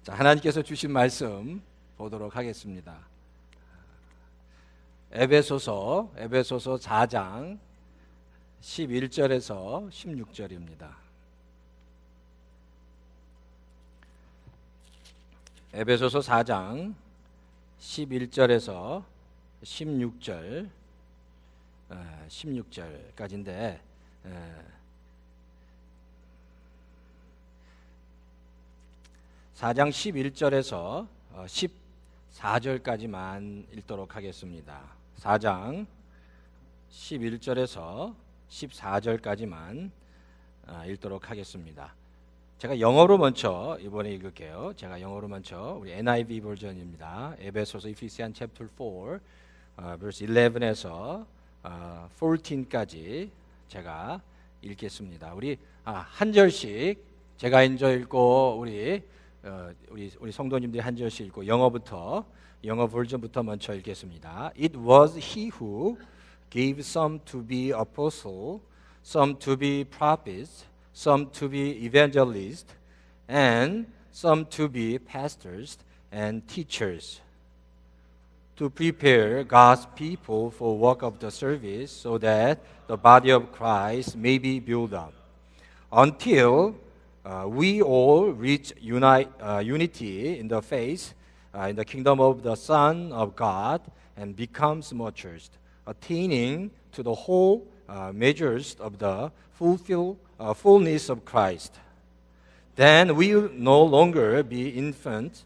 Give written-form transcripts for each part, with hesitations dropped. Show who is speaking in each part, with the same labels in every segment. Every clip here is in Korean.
Speaker 1: 자, 하나님께서 주신 말씀 보도록 하겠습니다. 에베소서 4장 11절에서 16절입니다. 에베소서 4장 11절에서 16절까지인데 4장 11절에서 14절까지만 읽도록 하겠습니다. 4장 11절에서 14절까지만 읽도록 하겠습니다. 제가 영어로 먼저 이번에 읽을게요. 제가 영어로 먼저 우리 NIV 버전입니다. 에베소서 Ephesians chapter 4 verse 11에서 14까지 제가 읽겠습니다. 우리 한 절씩 제가 먼저 읽고 우리 성도님들이 한 절씩 읽고 영어 버전부터 먼저 읽겠습니다. It was he who gave some to be apostles, some to be prophets, some to be evangelists, and some to be pastors and teachers, to prepare God's people for work of the service, so that the body of Christ may be built up, until we all reach unity in the faith, in the kingdom of the Son of God, and becomes matured, attaining to the whole measures of the fullness of Christ. Then we will no longer be infants,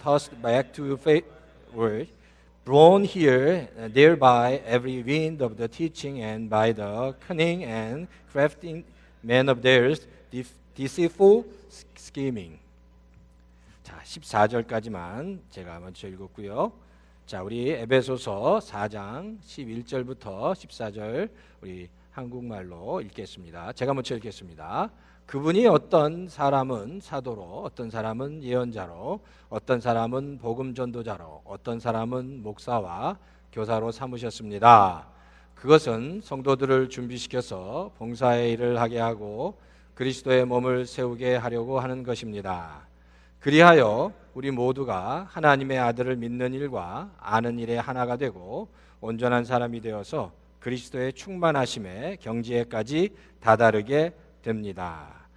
Speaker 1: tossed back to faithward, blown here and there by every wind of the teaching, and by the cunning and crafty men of theirs deceitful scheming. 자, 14절까지만 제가 먼저 읽었고요. 자, 우리 에베소서 4장 11절부터 14절 우리 한국말로 읽겠습니다. 제가 먼저 읽겠습니다. 그분이 어떤 사람은 사도로, 어떤 사람은 예언자로, 어떤 사람은 복음 전도자로, 어떤 사람은 목사와 교사로 삼으셨습니다. 그것은 성도들을 준비시켜서 봉사의 일을 하게 하고 그리스도의 몸을 세우게 하려고 하는 것입니다. 그리하여 우리 모두가 하나님의 아들을 믿는 일과 아는 일에 하나가 되고 온전한 사람이 되어서 그리스도의 충만하심에 경지에까지 다다르게 됩니다.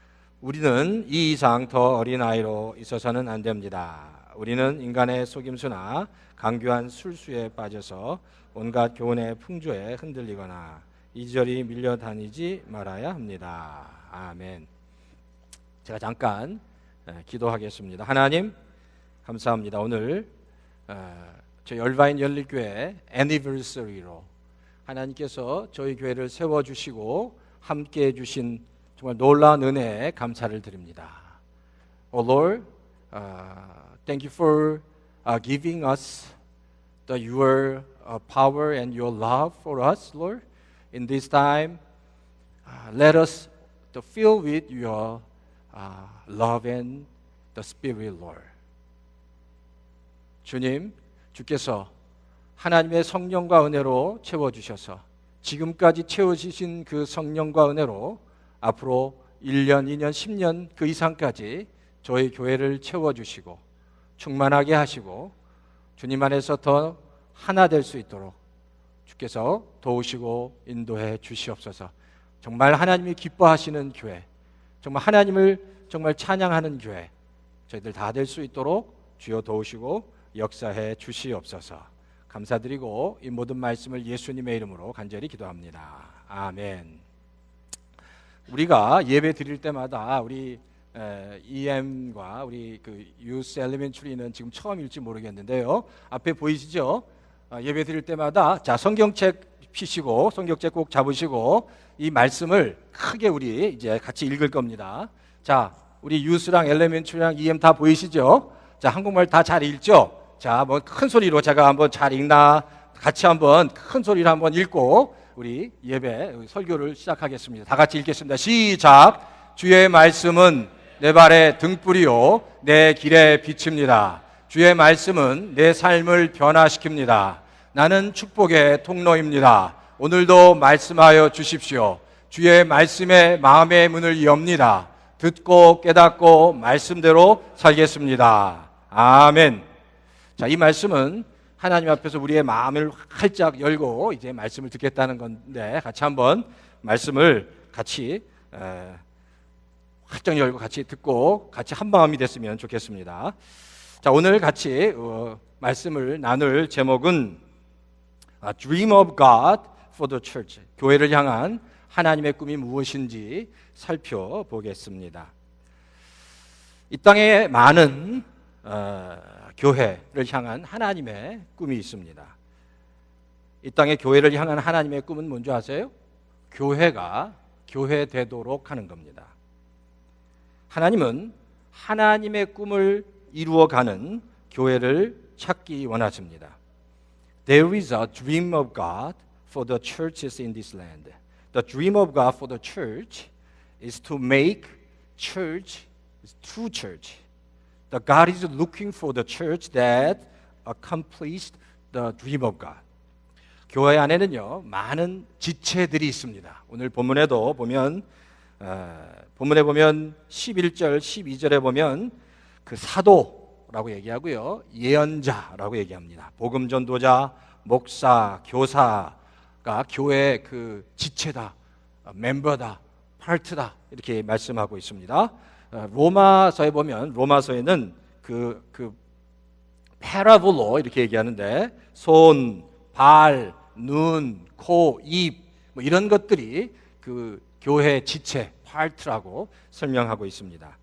Speaker 1: 우리는 이 이상 더 어린아이로 있어서는 안 됩니다. 우리는 인간의 속임수나 강교한 술수에 빠져서 온갖 교훈의 풍조에 흔들리거나 이리저리 밀려다니지 말아야 합니다. 아멘. 제가 잠깐 기도하겠습니다. 하나님 감사합니다. 오늘 저희 얼바인 열릴교회 애니버서리로 하나님께서 저희 교회를 세워주시고 함께해 주신 정말 놀라운 은혜에 감사를 드립니다. Oh Lord, thank you for giving us your power and your love for us, Lord. In this time, let us to fill with your love and the Spirit, Lord. 주님, 주께서 하나님의 성령과 은혜로 채워주셔서 지금까지 채워주신 그 성령과 은혜로 앞으로 1년, 2년, 10년 그 이상까지 저희 교회를 채워주시고 충만하게 하시고 주님 안에서 더 하나 될 수 있도록 주께서 도우시고 인도해 주시옵소서. 정말 하나님이 기뻐하시는 교회, 정말 하나님을 정말 찬양하는 교회 저희들 다 될 수 있도록 주여 도우시고 역사해 주시옵소서. 감사드리고 이 모든 말씀을 예수님의 이름으로 간절히 기도합니다. 아멘. 우리가 예배 드릴 때마다 우리 EM과 우리 그 Youth Elementary는 지금 처음일지 모르겠는데요. 앞에 보이시죠? 예배 드릴 때마다 자 성경책 피시고 성경책 꼭 잡으시고 이 말씀을 크게 우리 이제 같이 읽을 겁니다. 자, 우리 유스랑 엘레멘트랑 EM 다 보이시죠? 자, 한국말 다 잘 읽죠? 자, 뭐 큰 소리로 제가 한번 잘 읽나 같이 한번 큰 소리로 한번 읽고 우리 예배 설교를 시작하겠습니다. 다 같이 읽겠습니다. 시작. 주의 말씀은 내 발의 등불이요 내 길에 비칩니다. 주의 말씀은 내 삶을 변화시킵니다. 나는 축복의 통로입니다. 오늘도 말씀하여 주십시오. 주의 말씀에 마음의 문을 엽니다. 듣고 깨닫고 말씀대로 살겠습니다. 아멘. 자, 이 말씀은 하나님 앞에서 우리의 마음을 활짝 열고 이제 말씀을 듣겠다는 건데, 같이 한번 말씀을 같이 활짝 열고 같이 듣고 같이 한 마음이 됐으면 좋겠습니다. 자, 오늘 같이 말씀을 나눌 제목은 Dream of God for the Church, 교회를 향한 하나님의 꿈이 무엇인지 살펴보겠습니다. 이 땅에 많은 교회를 향한 하나님의 꿈이 있습니다. 이 땅에 교회를 향한 하나님의 꿈은 뭔지 아세요? 교회가 교회 되도록 하는 겁니다. 하나님은 하나님의 꿈을 이루어가는 교회를 찾기 원하십니다. There is a dream of God for the churches in this land. The dream of God for the church is to make church true church. The God is looking for the church that accomplished the dream of God. 교회 안에는요, 많은 지체들이 있습니다. 오늘 본문에도 보면 본문에 보면 11절, 12절에 보면 그 사도라고 얘기하고요, 예언자라고 얘기합니다. 복음 전도자, 목사, 교사가 교회의 그 지체다, 멤버다, 파트다 이렇게 말씀하고 있습니다. 로마서에 보면 로마서에는 그 패라볼로 이렇게 얘기하는데 손, 발, 눈, 코, 입 뭐 이런 것들이 그 교회 지체, 파트라고 설명하고 있습니다.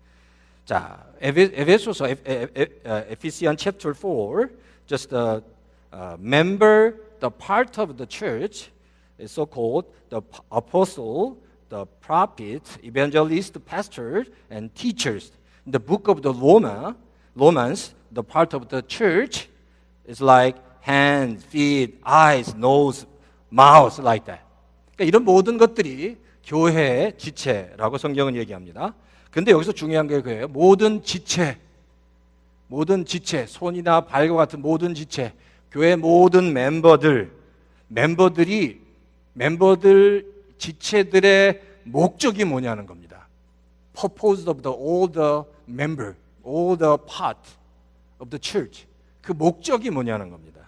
Speaker 1: 자, 에베소서 Ephesians chapter 4, just the member, the part of the church is so called the apostle, the prophet, evangelist, pastor, and teachers. In the book of the Romans, the part of the church is like hands, feet, eyes, nose, mouth, like that. 그러니까 이런 모든 것들이 교회의 지체라고 성경은 얘기합니다. 근데 여기서 중요한 게 그거예요. 모든 지체, 손이나 발과 같은 모든 지체, 교회 모든 멤버들 지체들의 목적이 뭐냐는 겁니다. Purpose of all the member, all the part of the church. 그 목적이 뭐냐는 겁니다.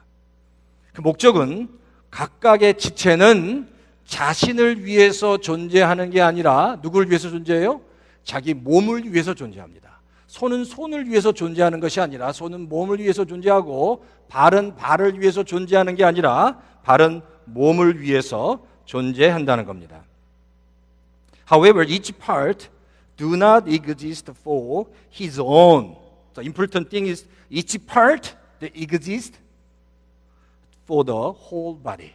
Speaker 1: 그 목적은 각각의 지체는 자신을 위해서 존재하는 게 아니라 누구를 위해서 존재해요? 자기 몸을 위해서 존재합니다. 손은 손을 위해서 존재하는 것이 아니라 손은 몸을 위해서 존재하고 발은 발을 위해서 존재하는 게 아니라 발은 몸을 위해서 존재한다는 겁니다. However, each part do not exist for his own. The important thing is each part that exists for the whole body.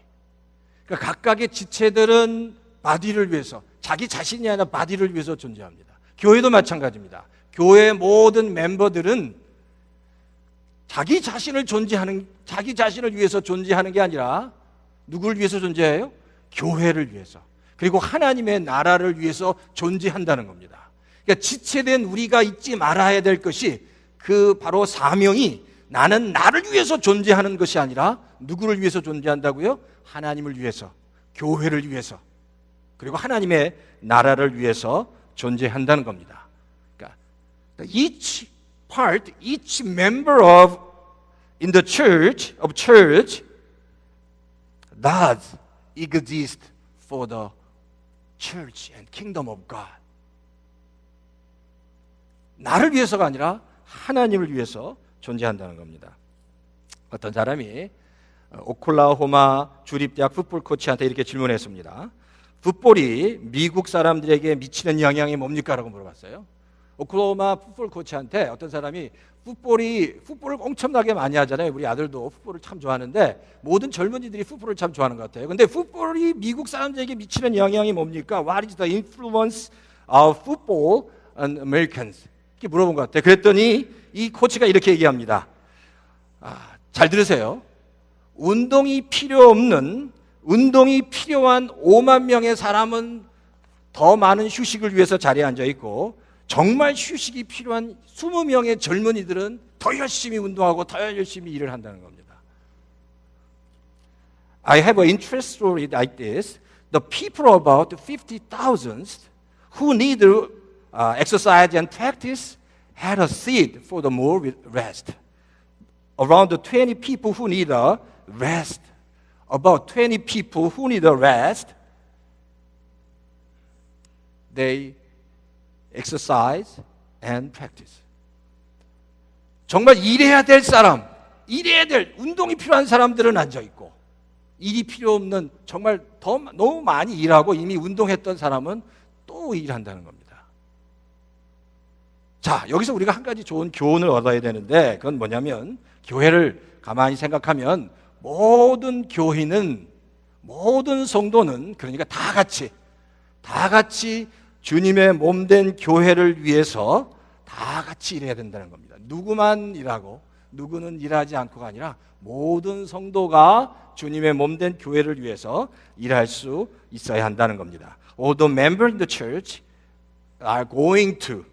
Speaker 1: 그러니까 각각의 지체들은 바디를 위해서, 자기 자신이 아니라 바디를 위해서 존재합니다. 교회도 마찬가지입니다. 교회의 모든 멤버들은 자기 자신을 위해서 존재하는 게 아니라 누구를 위해서 존재해요? 교회를 위해서. 그리고 하나님의 나라를 위해서 존재한다는 겁니다. 그러니까 지체된 우리가 잊지 말아야 될 것이 그 바로 사명이 나는 나를 위해서 존재하는 것이 아니라 누구를 위해서 존재한다고요? 하나님을 위해서, 교회를 위해서, 그리고 하나님의 나라를 위해서 존재한다는 겁니다. 그러니까 each part, each member of in the church does exist for the church and kingdom of God. 나를 위해서가 아니라 하나님을 위해서 존재한다는 겁니다. 어떤 사람이 오클라호마 주립대학 풋볼 코치한테 이렇게 질문했습니다. 풋볼이 미국 사람들에게 미치는 영향이 뭡니까? 라고 물어봤어요. 오클라호마 풋볼 코치한테 어떤 사람이 풋볼을 엄청나게 많이 하잖아요. 우리 아들도 풋볼을 참 좋아하는데 모든 젊은이들이 풋볼을 참 좋아하는 것 같아요. 근데 풋볼이 미국 사람들에게 미치는 영향이 뭡니까? What is the influence of football on Americans? 이렇게 물어본 것 같아요. 그랬더니 이 코치가 이렇게 얘기합니다. 잘 들으세요. 운동이 필요한 5만 명의 사람은 더 많은 휴식을 위해서 자리에 앉아 있고 정말 휴식이 필요한 20명의 젊은이들은 더 열심히 운동하고 더 열심히 일을 한다는 겁니다. I have an interest story like this. The people about 50,000 who need exercise and practice had a seed for the more rest. Around 20 people who need a rest. About 20 people who need a rest. They exercise and practice. 정말 일해야 될 사람, 일해야 될 운동이 필요한 사람들은 앉아 있고, 일이 필요 없는 정말 너무 많이 일하고 이미 운동했던 사람은 또 일한다는 겁니다. 자, 여기서 우리가 한 가지 좋은 교훈을 얻어야 되는데, 그건 뭐냐면 교회를 가만히 생각하면 모든 교회는, 모든 성도는, 그러니까 다 같이 주님의 몸된 교회를 위해서 다 같이 일해야 된다는 겁니다. 누구만 일하고 누구는 일하지 않고가 아니라 모든 성도가 주님의 몸된 교회를 위해서 일할 수 있어야 한다는 겁니다. All the members in the church are going to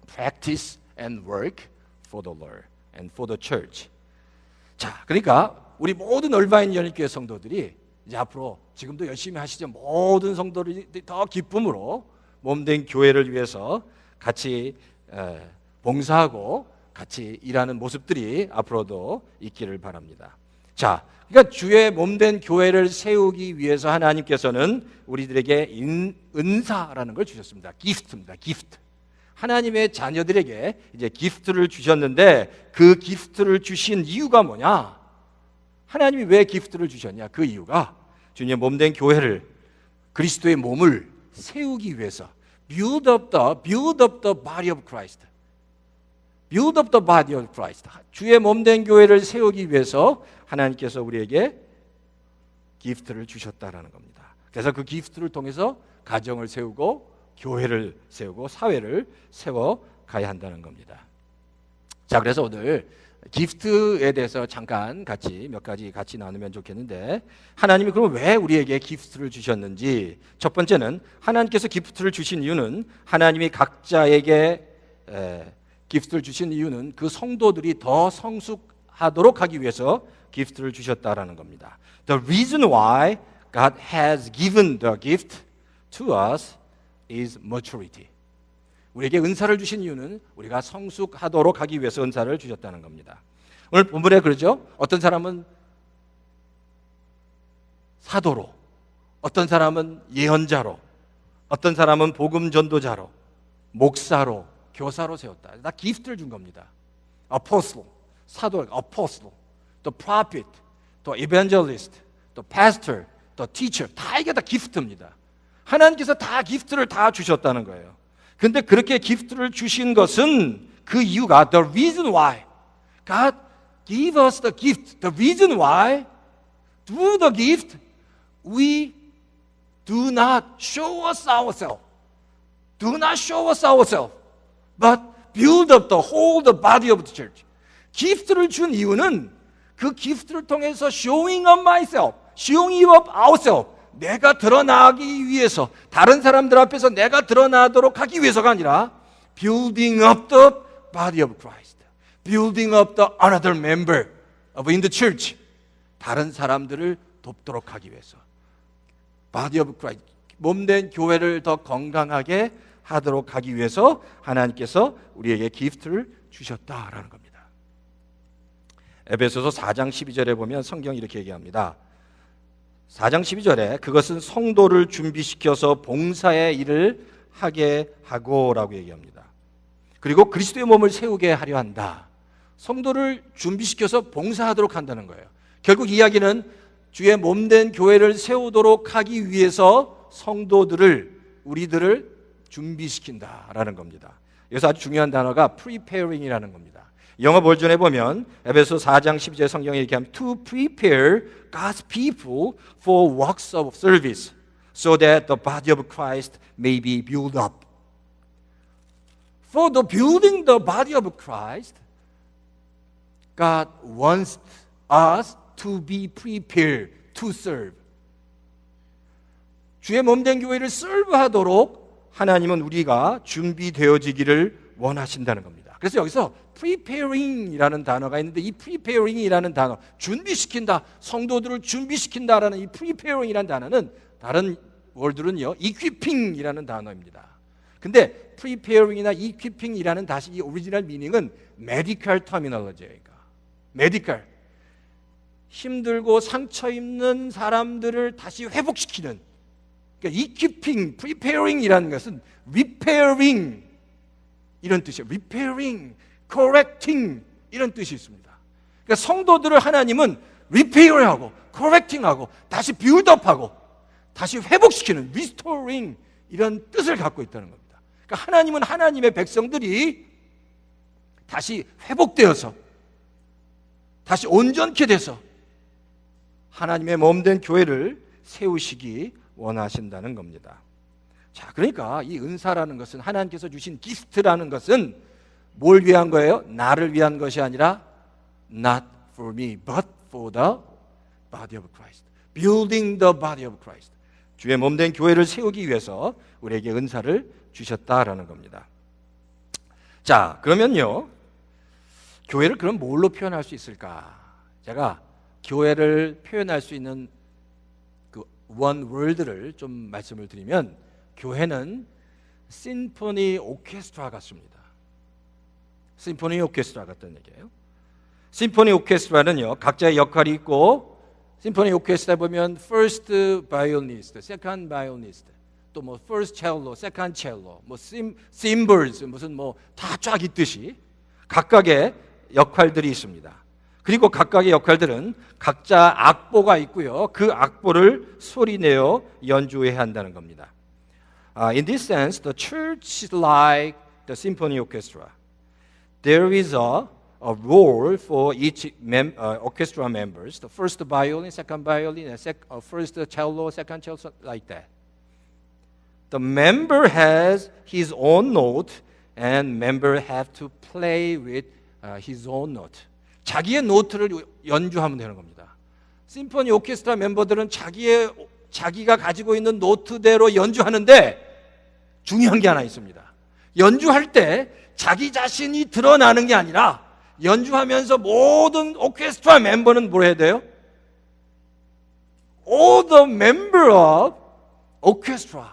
Speaker 1: practice and work for the Lord and for the church. 자, 그러니까 우리 모든 얼바인 연합교회 성도들이 이제 앞으로 지금도 열심히 하시죠. 모든 성도들이 더 기쁨으로 몸된 교회를 위해서 같이 봉사하고 같이 일하는 모습들이 앞으로도 있기를 바랍니다. 자, 그러니까 주의 몸된 교회를 세우기 위해서 하나님께서는 우리들에게 은사라는 걸 주셨습니다. 기프트입니다. 기프트. 하나님의 자녀들에게 이제 기프트를 주셨는데 그 기프트를 주신 이유가 뭐냐? 하나님이 왜 기프트를 주셨냐? 그 이유가 주님의 몸된 교회를, 그리스도의 몸을 세우기 위해서 build up the body of Christ. Build up the body of Christ. 주의 몸된 교회를 세우기 위해서 하나님께서 우리에게 기프트를 주셨다라는 겁니다. 그래서 그 기프트를 통해서 가정을 세우고 교회를 세우고 사회를 세워가야 한다는 겁니다. 자, 그래서 오늘 기프트에 대해서 잠깐 몇 가지 같이 나누면 좋겠는데, 하나님이 그럼 왜 우리에게 기프트를 주셨는지, 첫 번째는 하나님께서 기프트를 주신 이유는, 하나님이 각자에게 기프트를 주신 이유는 그 성도들이 더 성숙하도록 하기 위해서 기프트를 주셨다라는 겁니다. The reason why God has given the gift to us is maturity. 우리에게 은사를 주신 이유는 우리가 성숙하도록 하기 위해서 은사를 주셨다는 겁니다. 오늘 본문에 그러죠. 어떤 사람은 사도로, 어떤 사람은 예언자로, 어떤 사람은 복음 전도자로, 목사로, 교사로 세웠다. 다 기프트를 준 겁니다. apostle, 사도, apostle, 또 prophet, 또 evangelist, 또 pastor, 또 teacher, 다 이게 다 기프트입니다. 하나님께서 다 기프트를 다 주셨다는 거예요. 근데 그렇게 기프트를 주신 것은 그 이유가 the reason why God gave us the gift. The reason why through the gift we do not show us ourselves. Do not show us ourselves. But build up the whole the body of the church. 기프트를 준 이유는 그 기프트를 통해서 showing up myself, showing up ourselves. 내가 드러나기 위해서, 다른 사람들 앞에서 내가 드러나도록 하기 위해서가 아니라 building up the body of Christ, building up the another member of in the church. 다른 사람들을 돕도록 하기 위해서, body of Christ, 몸된 교회를 더 건강하게 하도록 하기 위해서 하나님께서 우리에게 기프트를 주셨다라는 겁니다. 에베소서 4장 12절에 보면 성경이 이렇게 얘기합니다. 4장 12절에 그것은 성도를 준비시켜서 봉사의 일을 하게 하고 라고 얘기합니다. 그리고 그리스도의 몸을 세우게 하려 한다. 성도를 준비시켜서 봉사하도록 한다는 거예요. 결국 이야기는 주의 몸된 교회를 세우도록 하기 위해서 성도들을, 우리들을 준비시킨다라는 겁니다. 여기서 아주 중요한 단어가 preparing이라는 겁니다. 영어 버전에 보면 에베소 4장 12절 성경에 이렇게 하면 to prepare God's people for works of service so that the body of Christ may be built up. For the building the body of Christ, God wants us to be prepared to serve. 주의 몸된 교회를 serve하도록 하나님은 우리가 준비되어지기를 원하신다는 겁니다. 그래서 여기서 preparing이라는 단어가 있는데, 이 preparing이라는 단어, 준비시킨다, 성도들을 준비시킨다라는 이 preparing이라는 단어는 다른 월드는요 equipping이라는 단어입니다. 근데 preparing이나 equipping이라는 다시 이 오리지널 미닝은 medical terminology예요. medical. 힘들고 상처 입는 사람들을 다시 회복시키는. 그러니까 equipping, preparing이라는 것은 repairing 이런 뜻이에요. repairing, correcting 이런 뜻이 있습니다. 그러니까 성도들을 하나님은 repair하고 correcting하고 다시 buildup하고 다시 회복시키는 restoring 이런 뜻을 갖고 있다는 겁니다. 그러니까 하나님은 하나님의 백성들이 다시 회복되어서 다시 온전케 돼서 하나님의 몸된 교회를 세우시기 원하신다는 겁니다. 자, 그러니까 이 은사라는 것은 하나님께서 주신 기프트라는 것은 뭘 위한 거예요? 나를 위한 것이 아니라 not for me, but for the body of Christ. Building the body of Christ. 주의 몸된 교회를 세우기 위해서 우리에게 은사를 주셨다라는 겁니다. 자, 그러면요. 교회를 그럼 뭘로 표현할 수 있을까? 제가 교회를 표현할 수 있는 그 원 월드를 좀 말씀을 드리면 교회는 심포니 오케스트라 같습니다. 심포니 오케스트라 같다는 얘기예요. 심포니 오케스트라는요, 각자의 역할이 있고, 심포니 오케스트라 보면 first violinist, second violinist, 또 뭐 first cello, second cello, 뭐 cymbals 무슨 뭐 다 쫙 있듯이 각각의 역할들이 있습니다. 그리고 각각의 역할들은 각자 악보가 있고요. 그 악보를 소리내어 연주해야 한다는 겁니다. In this sense, the church is like the symphony orchestra. There is a role for each orchestra members. The first violin, second violin, first cello, second cello, like that. The member has his own note, and member have to play with his own note. 자기의 노트를 연주하면 되는 겁니다. 심포니 오케스트라 멤버들은 자기가 가지고 있는 노트대로 연주하는데 중요한 게 하나 있습니다. 연주할 때 자기 자신이 드러나는 게 아니라 연주하면서 모든 오케스트라 멤버는 뭘 해야 돼요? All the member of orchestra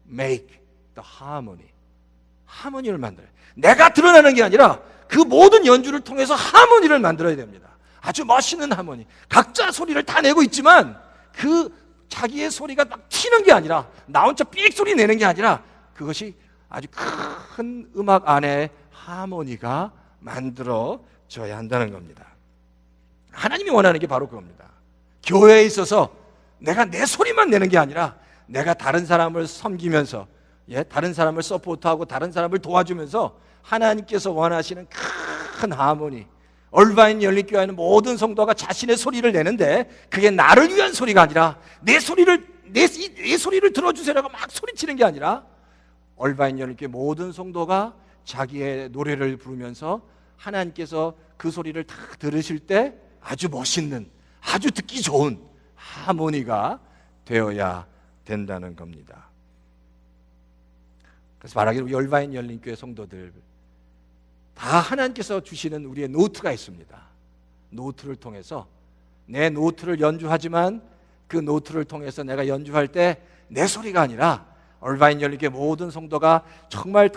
Speaker 1: make the harmony. 하모니를 만들어요. 내가 드러나는 게 아니라 그 모든 연주를 통해서 하모니를 만들어야 됩니다. 아주 멋있는 하모니. 각자 소리를 다 내고 있지만 그 자기의 소리가 막 튀는 게 아니라 나 혼자 삑 소리 내는 게 아니라 그것이 아주 큰 음악 안에 하모니가 만들어져야 한다는 겁니다. 하나님이 원하는 게 바로 그겁니다. 교회에 있어서 내가 내 소리만 내는 게 아니라 내가 다른 사람을 섬기면서 다른 사람을 서포트하고 다른 사람을 도와주면서 하나님께서 원하시는 큰 하모니. 얼바인 열린교회는 모든 성도가 자신의 소리를 내는데 그게 나를 위한 소리가 아니라 내 소리를 들어주세요라고 막 소리치는 게 아니라 얼바인 열린교회 모든 성도가 자기의 노래를 부르면서 하나님께서 그 소리를 다 들으실 때 아주 멋있는, 아주 듣기 좋은 하모니가 되어야 된다는 겁니다. 그래서 말하기로 열바인 열린교회 성도들 다 하나님께서 주시는 우리의 노트가 있습니다. 노트를 통해서 내 노트를 연주하지만 그 노트를 통해서 내가 연주할 때 내 소리가 아니라 얼바인 열린교회 모든 성도가 정말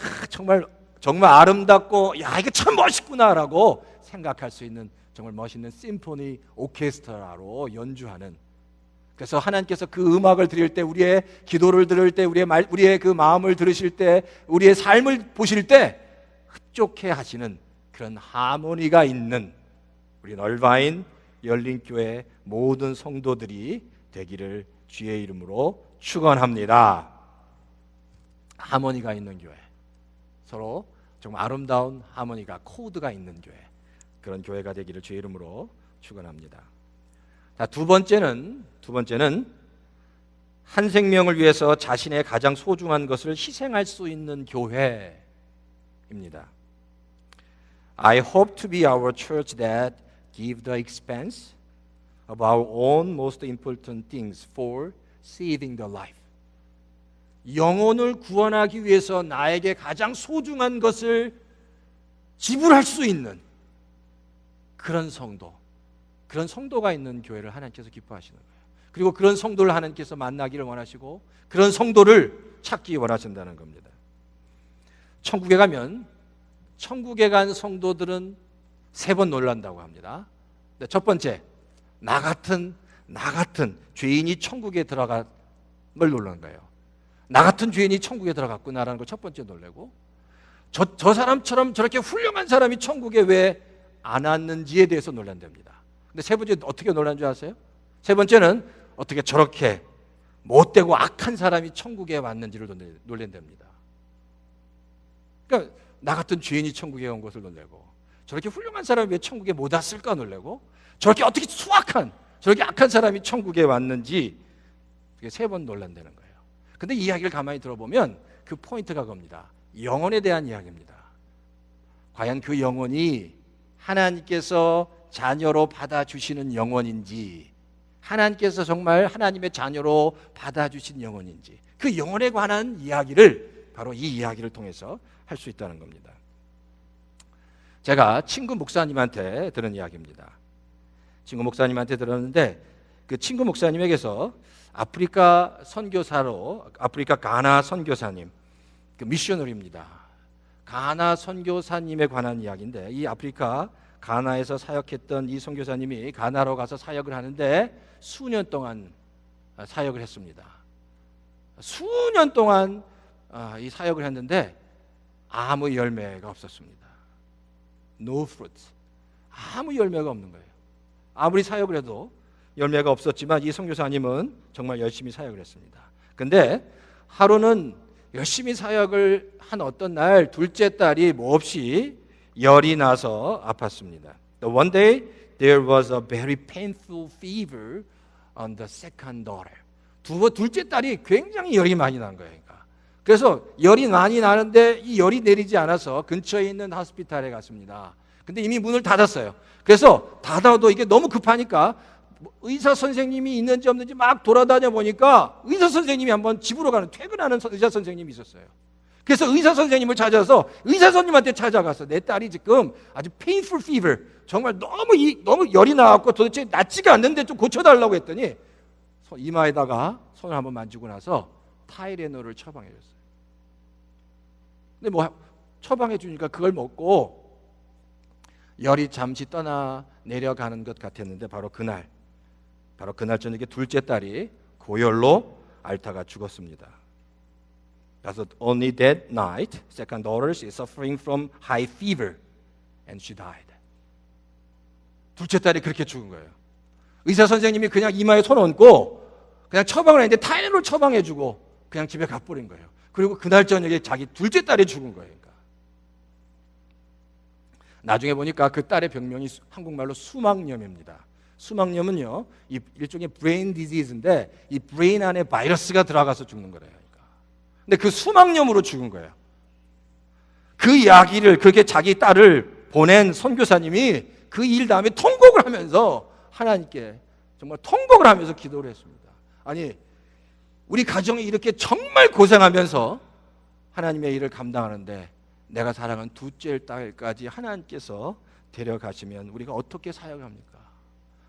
Speaker 1: 아름답고 야 이거 참 멋있구나라고 생각할 수 있는 정말 멋있는 심포니 오케스트라로 연주하는. 그래서 하나님께서 그 음악을 드릴 때, 우리의 기도를 들을 때, 우리의 그 마음을 들으실 때, 우리의 삶을 보실 때 흡족해 하시는 그런 하모니가 있는 우리 얼바인 열린교회 모든 성도들이 되기를 주의 이름으로 축원합니다. 하모니가 있는 교회, 서로 정말 아름다운 하모니가, 코드가 있는 교회, 그런 교회가 되기를 주의 이름으로 축원합니다. 자, 두 번째는 한 생명을 위해서 자신의 가장 소중한 것을 희생할 수 있는 교회입니다. I hope to be our church that give the expense of our own most important things for saving the life. 영혼을 구원하기 위해서 나에게 가장 소중한 것을 지불할 수 있는 그런 성도가 있는 교회를 하나님께서 기뻐하시는 거예요. 그리고 그런 성도를 하나님께서 만나기를 원하시고 그런 성도를 찾기 원하신다는 겁니다. 천국에 가면 천국에 간 성도들은 3번 놀란다고 합니다. 첫 번째, 나 같은 죄인이 천국에 들어간 걸 놀란 거예요. 나 같은 죄인이 천국에 들어갔구나라는 걸 첫 번째 놀래고, 저 사람처럼 저렇게 훌륭한 사람이 천국에 왜 안 왔는지에 대해서 놀란답니다. 근데 세 번째 어떻게 놀란 줄 아세요? 세 번째는 어떻게 저렇게 못되고 악한 사람이 천국에 왔는지를 놀란답니다. 그러니까 나 같은 죄인이 천국에 온 것을 놀래고, 저렇게 훌륭한 사람이 왜 천국에 못 왔을까 놀래고, 저렇게 어떻게 수악한, 저렇게 악한 사람이 천국에 왔는지 그게 3번 놀란다는 거예요. 근데 이 이야기를 가만히 들어보면 그 포인트가 겁니다. 영혼에 대한 이야기입니다. 과연 그 영혼이 하나님께서 자녀로 받아주시는 영혼인지, 하나님께서 정말 하나님의 자녀로 받아주신 영혼인지, 그 영혼에 관한 이야기를 바로 이 이야기를 통해서 할 수 있다는 겁니다. 제가 친구 목사님한테 들은 이야기입니다. 친구 목사님한테 들었는데, 그 친구 목사님에게서 아프리카 선교사로, 아프리카 가나 선교사님, 그 미셔너리입니다. 가나 선교사님에 관한 이야기인데, 이 아프리카 가나에서 사역했던 이 선교사님이 가나로 가서 사역을 하는데 수년 동안 사역을 했습니다. 수년 동안 이 사역을 했는데 아무 열매가 없었습니다. No fruit. 아무 열매가 없는 거예요. 아무리 사역을 해도 열매가 없었지만 이 선교사님은 정말 열심히 사역을 했습니다. 근데 하루는 열심히 사역을 한 어떤 날 둘째 딸이 몹시 열이 나서 아팠습니다. One day there was a very painful fever on the second daughter. 둘째 딸이 굉장히 열이 많이 난 거예요. 그래서 열이 많이 나는데 이 열이 내리지 않아서 근처에 있는 호스피탈에 갔습니다. 근데 이미 문을 닫았어요. 그래서 닫아도 이게 너무 급하니까 의사 선생님이 있는지 없는지 막 돌아다녀 보니까 의사 선생님이 한번 집으로 가는, 퇴근하는 의사 선생님이 있었어요. 그래서 의사 선생님을 찾아서 의사 선생님한테 찾아가서 내 딸이 지금 아주 painful fever, 정말 너무 열이 나갖고 도대체 낫지가 않는데 좀 고쳐달라고 했더니 이마에다가 손을 한번 만지고 나서 타이레놀을 처방해 줬어요. 근데 뭐 처방해 주니까 그걸 먹고 열이 잠시 떠나 내려가는 것 같았는데 바로 그날 저녁에 둘째 딸이 고열로 앓다가 죽었습니다. 그래서 only that night, second daughter is suffering from high fever and she died. 둘째 딸이 그렇게 죽은 거예요. 의사 선생님이 그냥 이마에 손 얹고 그냥 처방을 했는데 타이레놀 처방해주고 그냥 집에 가버린 거예요. 그리고 그날 저녁에 자기 둘째 딸이 죽은 거예요. 그러니까. 나중에 보니까 그 딸의 병명이 한국말로 수막염입니다. 수막염은요, 이 일종의 브레인 디지즈인데 이 브레인 안에 바이러스가 들어가서 죽는 거래요. 그러니까. 근데 그 수막염으로 죽은 거예요. 그 이야기를, 그렇게 자기 딸을 보낸 선교사님이 그 일 다음에 통곡을 하면서 하나님께 정말 통곡을 하면서 기도를 했습니다. 아니, 우리 가정이 이렇게 정말 고생하면서 하나님의 일을 감당하는데 내가 사랑한 둘째 딸까지 하나님께서 데려가시면 우리가 어떻게 사역합니까?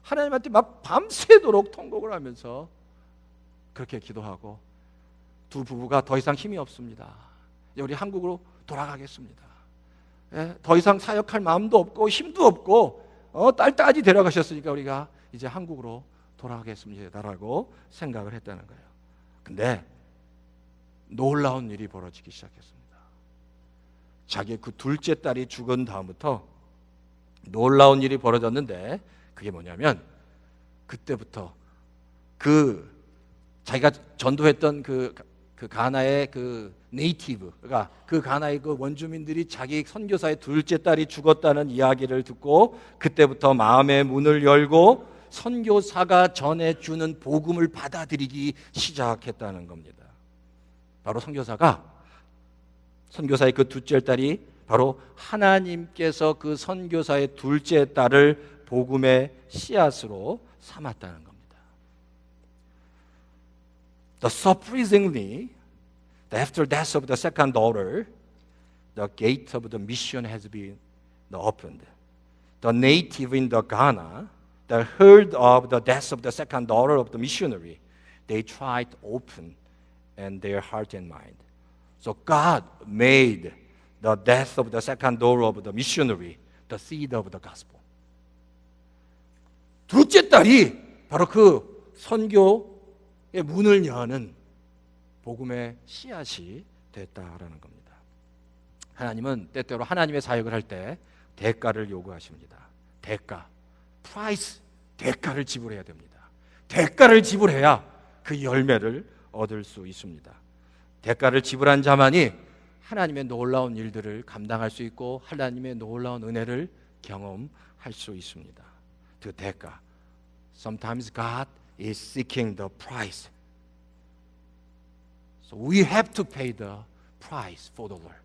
Speaker 1: 하나님한테 막 밤새도록 통곡을 하면서 그렇게 기도하고 두 부부가 더 이상 힘이 없습니다. 우리 한국으로 돌아가겠습니다. 더 이상 사역할 마음도 없고 힘도 없고 딸까지 데려가셨으니까 우리가 이제 한국으로 돌아가겠습니다라고 생각을 했다는 거예요. 근데 놀라운 일이 벌어지기 시작했습니다. 자기의 그 둘째 딸이 죽은 다음부터 놀라운 일이 벌어졌는데 그게 뭐냐면 그때부터 그 자기가 전도했던 그 가나의 그 네이티브, 그러니까 그 가나의 그 원주민들이 자기 선교사의 둘째 딸이 죽었다는 이야기를 듣고 그때부터 마음의 문을 열고 선교사가 전해주는 복음을 받아들이기 시작했다는 겁니다. 바로 선교사의 그 둘째 딸이 바로 하나님께서 그 선교사의 둘째 딸을 복음의 씨앗으로 삼았다는 겁니다. Surprisingly, after death of the second daughter, the gate of the mission has been opened. The native in the Ghana that heard of the death of the second daughter of the missionary, they tried to open and their heart and mind. So God made the death of the second door of the missionary, the seed of the gospel. 둘째 딸이 바로 그 선교의 문을 여는 복음의 씨앗이 됐다라는 겁니다. 하나님은 때때로 하나님의 사역을 할 때 대가를 요구하십니다. 대가, price, 대가를 지불해야 됩니다. 대가를 지불해야 그 열매를 얻을 수 있습니다. 대가를 지불한 자만이 하나님의 놀라운 일들을 감당할 수 있고 하나님의 놀라운 은혜를 경험할 수 있습니다. 그 대가. Sometimes God is seeking the price. So we have to pay the price for the Lord.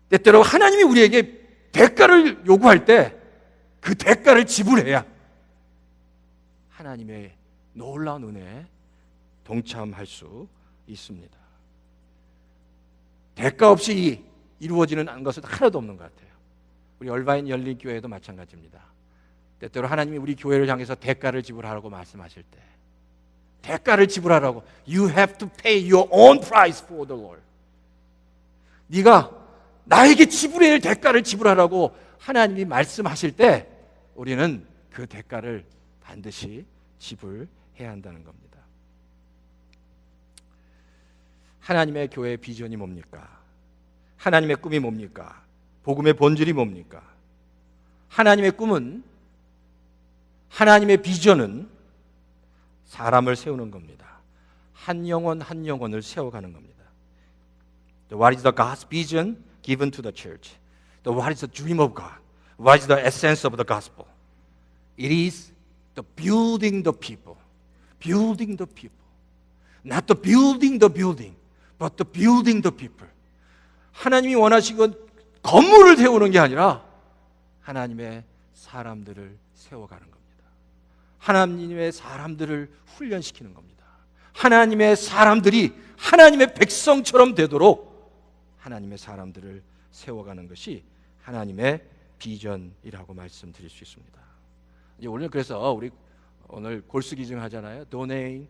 Speaker 1: 때때로 하나님이 우리에게 대가를 요구할 때 그 대가를 지불해야 하나님의 놀라운 은혜에 동참할 수 있습니다. 대가 없이 이루어지는 것은 하나도 없는 것 같아요. 우리 얼바인 열린교회도 마찬가지입니다. 때때로 하나님이 우리 교회를 향해서 대가를 지불하라고 말씀하실 때 대가를 지불하라고 You have to pay your own price for the Lord. 네가 나에게 지불해야 할 대가를 지불하라고 하나님이 말씀하실 때 우리는 그 대가를 반드시 지불해야 한다는 겁니다. 하나님의 교회의 비전이 뭡니까? 하나님의 꿈이 뭡니까? 복음의 본질이 뭡니까? 하나님의 꿈은, 하나님의 비전은 사람을 세우는 겁니다. 한 영혼 한 영혼을 세워가는 겁니다. What is the God's vision given to the church? What is the dream of God? What is the essence of the gospel? It is the building the people. Building the people. Not the building, but the building the people. 하나님이 원하시건 건물을 세우는 게 아니라 하나님의 사람들을 세워가는 겁니다. 하나님의 사람들을 훈련시키는 겁니다. 하나님의 사람들이 하나님의 백성처럼 되도록 하나님의 사람들을 세워가는 것이 하나님의 비전이라고 말씀드릴 수 있습니다. 이제 오늘 그래서 우리 오늘 골수 기증 하잖아요. donating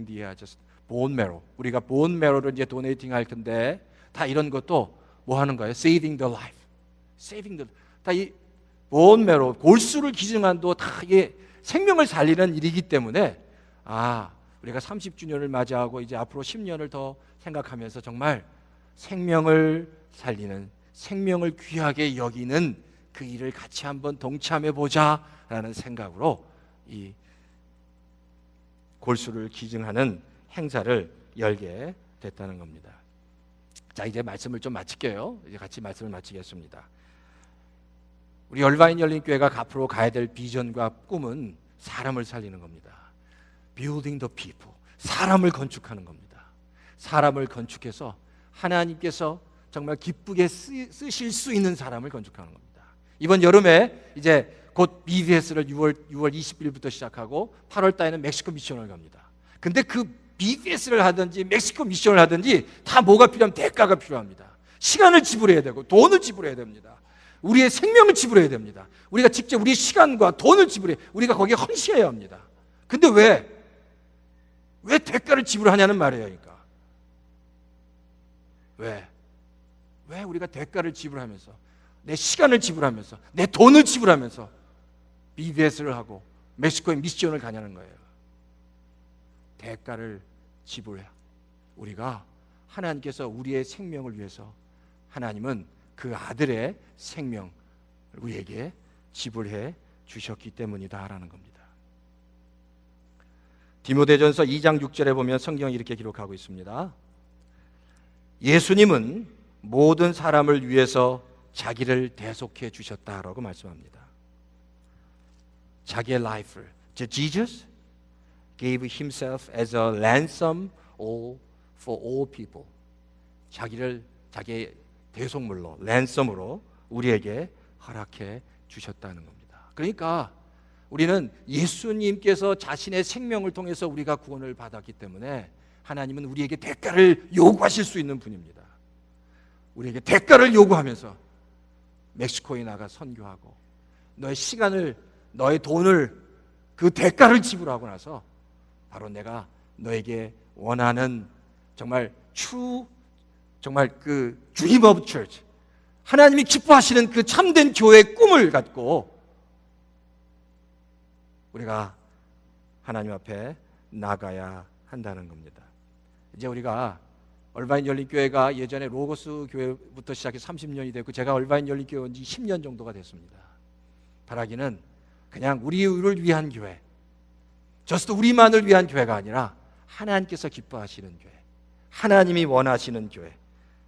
Speaker 1: the just bone marrow. 우리가 bone marrow를 이제 donating 할 텐데 다 이런 것도 뭐 하는 거예요? saving the life. 다 이 bone marrow, 골수를 기증한도 다 이게 생명을 살리는 일이기 때문에 우리가 30주년을 맞이하고 이제 앞으로 10년을 더 생각하면서 정말 생명을 살리는, 생명을 귀하게 여기는 그 일을 같이 한번 동참해 보자라는 생각으로 이 골수를 기증하는 행사를 열게 됐다는 겁니다. 자, 이제 말씀을 좀 마칠게요. 이제 같이 말씀을 마치겠습니다. 우리 얼바인 열린교회가 앞으로 가야 될 비전과 꿈은 사람을 살리는 겁니다. Building the people. 사람을 건축하는 겁니다. 사람을 건축해서 하나님께서 정말 기쁘게 쓰실 수 있는 사람을 건축하는 겁니다. 이번 여름에 이제 곧 BDS를 6월 20일부터 시작하고 8월 달에는 멕시코 미션을 갑니다. 근데 그 BDS를 하든지 멕시코 미션을 하든지 다 뭐가 필요하면 대가가 필요합니다. 시간을 지불해야 되고 돈을 지불해야 됩니다. 우리의 생명을 지불해야 됩니다. 우리가 직접 우리의 시간과 돈을 지불해 우리가 거기에 헌신해야 합니다. 근데 왜 대가를 지불하냐는 말이에요. 그러니까 왜 우리가 대가를 지불하면서 내 시간을 지불하면서 내 돈을 지불하면서 BDS를 하고 멕시코에 미션을 가냐는 거예요. 대가를 지불해. 우리가 하나님께서 우리의 생명을 위해서 하나님은 그 아들의 생명을 우리에게 지불해 주셨기 때문이다라는 겁니다. 디모데전서 2장 6절에 보면 성경이 이렇게 기록하고 있습니다. 예수님은 모든 사람을 위해서 자기를 대속해 주셨다라고 말씀합니다. 자기의 life를, Jesus gave himself as a ransom for all people. 자기의 대속물로, 랜섬으로 우리에게 허락해 주셨다는 겁니다. 그러니까 우리는 예수님께서 자신의 생명을 통해서 우리가 구원을 받았기 때문에 하나님은 우리에게 대가를 요구하실 수 있는 분입니다. 우리에게 대가를 요구하면서 멕시코에 나가 선교하고 너의 시간을, 너의 돈을, 그 대가를 지불하고 나서 바로 내가 너에게 원하는 정말 true 정말 그 Dream of Church, 하나님이 기뻐하시는 그 참된 교회의 꿈을 갖고 우리가 하나님 앞에 나가야 한다는 겁니다. 이제 우리가 얼바인 열린교회가 예전에 로고스 교회부터 시작해서 30년이 됐고, 제가 얼바인 열린교회 온 지 10년 정도가 됐습니다. 바라기는 그냥 우리를 위한 교회, 저스트 우리만을 위한 교회가 아니라 하나님께서 기뻐하시는 교회, 하나님이 원하시는 교회,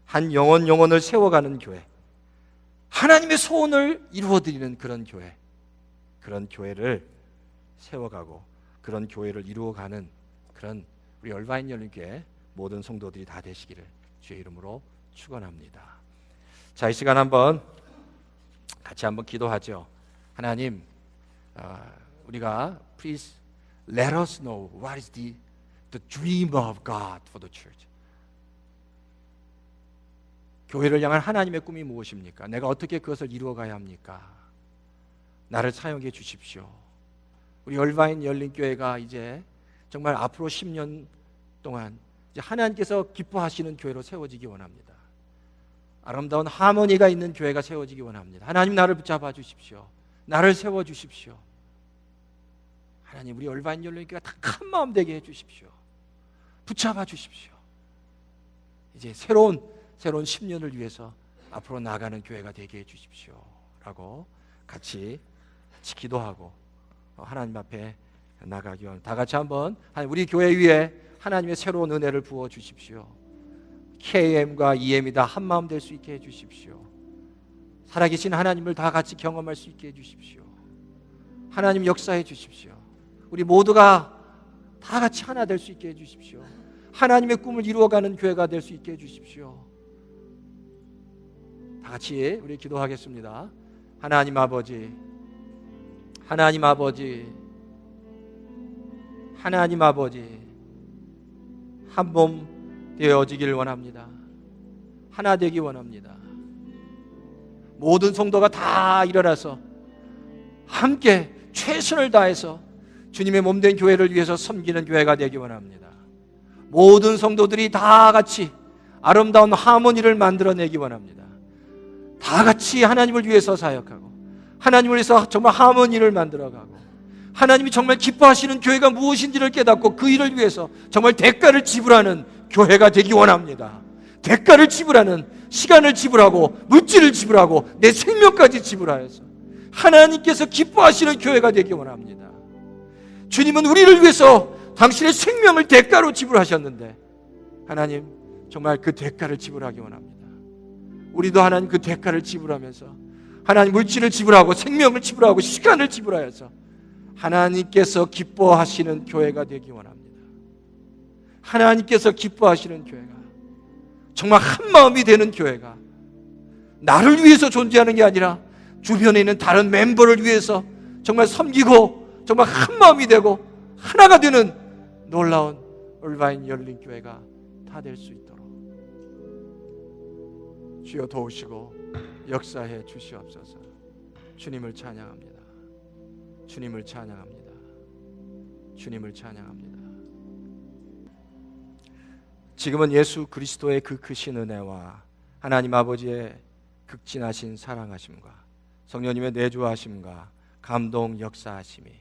Speaker 1: 한 영혼을 세워가는 교회, 하나님의 소원을 이루어드리는 그런 교회, 그런 교회를 세워가고 그런 교회를 이루어가는 그런 우리 얼바인 열린교회 모든 성도들이 다 되시기를 주의 이름으로 축원합니다. 자, 이 시간 같이 한번 기도하죠. 하나님, 우리가 please let us know what is the dream of God for the church. 교회를 향한 하나님의 꿈이 무엇입니까? 내가 어떻게 그것을 이루어가야 합니까? 나를 사용해 주십시오. 우리 얼바인 열린교회가 이제 정말 앞으로 10년 동안 이제 하나님께서 기뻐하시는 교회로 세워지기 원합니다. 아름다운 하모니가 있는 교회가 세워지기 원합니다. 하나님, 나를 붙잡아 주십시오. 나를 세워 주십시오. 하나님, 우리 얼바인 열린교회가 다 한 마음 되게 해 주십시오. 붙잡아 주십시오. 이제 새로운 10년을 위해서 앞으로 나가는 교회가 되게 해 주십시오 라고 같이 기도하고 하나님 앞에 나가기 원합니다. 다 같이 한번 우리 교회 위에 하나님의 새로운 은혜를 부어 주십시오. KM과 EM이 다 한마음 될 수 있게 해 주십시오. 살아계신 하나님을 다 같이 경험할 수 있게 해 주십시오. 하나님 역사해 주십시오. 우리 모두가 다 같이 하나 될 수 있게 해 주십시오. 하나님의 꿈을 이루어가는 교회가 될 수 있게 해 주십시오. 다 같이 우리 기도하겠습니다. 하나님 아버지, 하나님 아버지, 하나님 아버지, 한 몸 되어지기를 원합니다. 하나 되기 원합니다. 모든 성도가 다 일어나서 함께 최선을 다해서 주님의 몸된 교회를 위해서 섬기는 교회가 되기 원합니다. 모든 성도들이 다 같이 아름다운 하모니를 만들어내기 원합니다. 다 같이 하나님을 위해서 사역하고 하나님을 위해서 정말 하모니를 만들어가고 하나님이 정말 기뻐하시는 교회가 무엇인지를 깨닫고 그 일을 위해서 정말 대가를 지불하는 교회가 되기 원합니다. 대가를 지불하는, 시간을 지불하고 물질을 지불하고 내 생명까지 지불하여서 하나님께서 기뻐하시는 교회가 되기 원합니다. 주님은 우리를 위해서 당신의 생명을 대가로 지불하셨는데 하나님, 정말 그 대가를 지불하기 원합니다. 우리도 하나님 그 대가를 지불하면서 하나님 물질을 지불하고 생명을 지불하고 시간을 지불하여서 하나님께서 기뻐하시는 교회가 되기 원합니다. 하나님께서 기뻐하시는 교회가, 정말 한 마음이 되는 교회가, 나를 위해서 존재하는 게 아니라 주변에 있는 다른 멤버를 위해서 정말 섬기고 정말 한 마음이 되고 하나가 되는 놀라운 얼바인 열린 교회가 다 될 수 있도록 주여 도우시고 역사해 주시옵소서. 주님을 찬양합니다. 주님을 찬양합니다. 주님을 찬양합니다. 지금은 예수 그리스도의 그 크신 은혜와 하나님 아버지의 극진하신 사랑하심과 성령님의 내주하심과 감동 역사하심이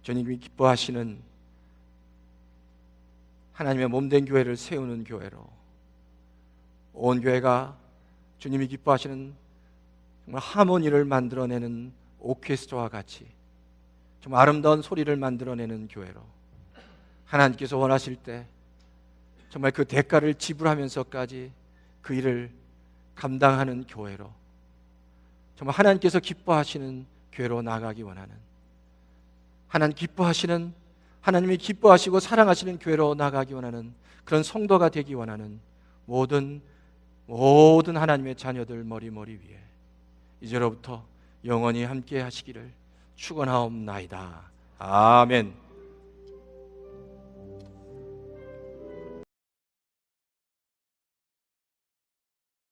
Speaker 1: 주님이 기뻐하시는 하나님의 몸된 교회를 세우는 교회로 온 교회가 주님이 기뻐하시는 정말 하모니를 만들어내는 오케스트라와 같이 정말 아름다운 소리를 만들어내는 교회로 하나님께서 원하실 때 정말 그 대가를 지불하면서까지 그 일을 감당하는 교회로 정말 하나님께서 기뻐하시는 교회로 나가기 원하는, 하나님 기뻐하시는, 하나님이 기뻐하시고 사랑하시는 교회로 나가기 원하는 그런 성도가 되기 원하는 모든 하나님의 자녀들 머리 위에 이제로부터 영원히 함께 하시기를 축원하옵나이다. 아멘.